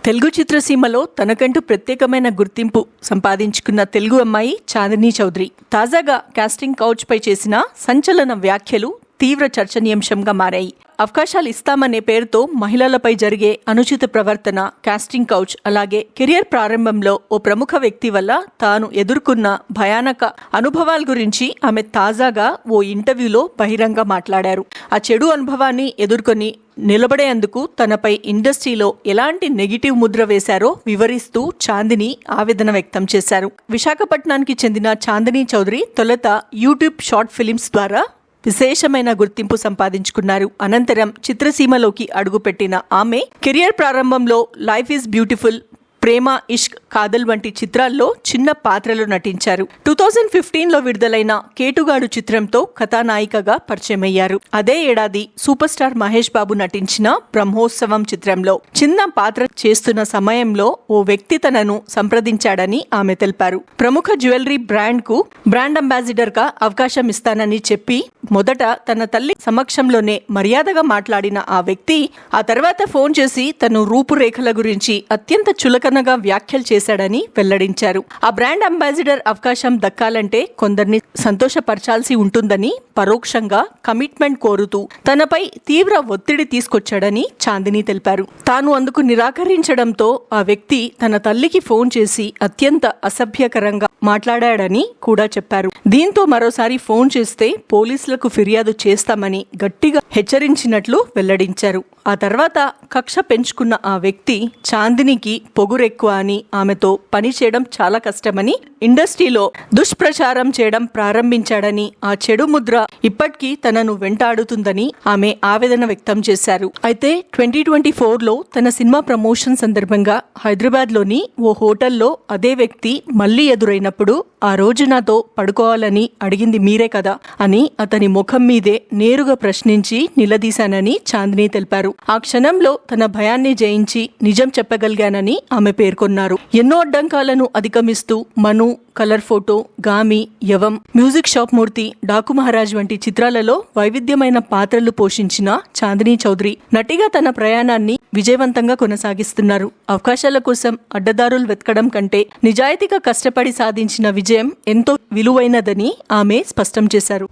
తెలుగు చిత్రసీమలో తనకంటూ ప్రత్యేకమైన గుర్తింపు సంపాదించుకున్న తెలుగు అమ్మాయి చాందినీ చౌదరి తాజాగా కాస్టింగ్ కౌచ్ పై చేసిన సంచలన వ్యాఖ్యలు తీవ్ర చర్చనీయాంశంగా మారాయి. అవకాశాలు ఇస్తామనే పేరుతో మహిళలపై జరిగే అనుచిత ప్రవర్తన, కాస్టింగ్ కౌచ్, అలాగే కెరియర్ ప్రారంభంలో ఓ ప్రముఖ వ్యక్తి వల్ల తాను ఎదుర్కొన్న భయానక అనుభవాల గురించి ఆమె తాజాగా ఓ ఇంటర్వ్యూలో బహిరంగ మాట్లాడారు. ఆ చెడు అనుభవాన్ని ఎదుర్కొని నిలబడేందుకు తనపై ఇండస్ట్రీలో ఎలాంటి నెగిటివ్ ముద్ర వేశారో వివరిస్తూ చాందిని ఆవేదన వ్యక్తం చేశారు. విశాఖపట్నానికి చెందిన చాందినీ చౌదరి తొలుత యూట్యూబ్ షార్ట్ ఫిలిమ్స్ ద్వారా విశేషమైన గుర్తింపు సంపాదించుకున్నారు. అనంతరం చిత్రసీమలోకి అడుగుపెట్టిన ఆమె కెరియర్ ప్రారంభంలో లైఫ్ ఈజ్ బ్యూటిఫుల్, ప్రేమ ఇష్క్, కాదల్ వంటి చిత్రాల్లో చిన్న పాత్రలు నటించారు. 2015లో విడుదలైన కేటుగాడు చిత్రంతో కథానాయికగా పరిచయమయ్యారు. అదే ఏడాది సూపర్ స్టార్ మహేష్ బాబు నటించిన బ్రహ్మోత్సవం చిత్రంలో చిన్న పాత్ర చేస్తున్న సమయంలో ఓ వ్యక్తి తనను సంప్రదించాడని ఆమె తెలిపారు. ప్రముఖ జ్యువెలరీ బ్రాండ్ కు బ్రాండ్ అంబాసిడర్ గా అవకాశం ఇస్తానని చెప్పి మొదట తన తల్లి సమక్షంలోనే మర్యాదగా మాట్లాడిన ఆ వ్యక్తి ఆ తర్వాత ఫోన్ చేసి తను రూపురేఖల గురించి అత్యంత చులకనగా వ్యాఖ్యలు చేశాడని వెల్లడించారు. ఆ బ్రాండ్ అంబాసిడర్ అవకాశం దక్కాలంటే కొందరిని సంతోషపరచాల్సి ఉంటుందని పరోక్షంగా కమిట్మెంట్ కోరుతూ తనపై తీవ్ర ఒత్తిడి తీసుకొచ్చాడని చాందిని తెలిపారు. తాను అందుకు నిరాకరించడంతో ఆ వ్యక్తి తన తల్లికి ఫోన్ చేసి అత్యంత అసభ్యకరంగా మాట్లాడాడని కూడా చెప్పారు. దీంతో మరోసారి ఫోన్ చేస్తే పోలీసులకు ఫిర్యాదు చేస్తామని గట్టిగా హెచ్చరించినట్లు వెల్లడించారు. ఆ తర్వాత కక్ష పెంచుకున్న ఆ వ్యక్తి చాందినికి పొగురెక్కువ అని, ఆమెతో పనిచేయడం చాలా కష్టమని, ఇండస్ట్రీలో దుష్ప్రచారం చేయడం ప్రారంభించాడని, ఆ చెడు ముద్ర ఇప్పటికీ తనను వెంటాడుతుందని ఆమె ఆవేదన వ్యక్తం చేశారు. అయితే 2024లో తన సినిమా ప్రమోషన్ సందర్భంగా హైదరాబాద్లోని ఓ హోటల్లో అదే వ్యక్తి మళ్లీ ఎదురైనప్పుడు ఆ రోజు నాతో పడుకోవాలని అడిగింది మీరే కదా అని అతని ముఖం మీదే నేరుగా ప్రశ్నించి నిలదీశానని చాందిని తెలిపారు. ఆ క్షణంలో తన భయాన్ని జయించి నిజం చెప్పగలిగానని ఆమె పేర్కొన్నారు. ఎన్నో అడ్డంకాలను అధిగమిస్తూ మను, colour photo, Gaami, యవం, music shop మూర్తి, డాకు మహారాజ్ వంటి చిత్రాలలో వైవిధ్యమైన పాత్రలు పోషించిన చాందినీ చౌదరి నటిగా తన ప్రయాణాన్ని విజయవంతంగా కొనసాగిస్తున్నారు. అవకాశాల కోసం అడ్డదారులు వెతకడం కంటే నిజాయితీగా కష్టపడి సాధించిన విజయం ఎంతో విలువైనదని ఆమె స్పష్టం చేశారు.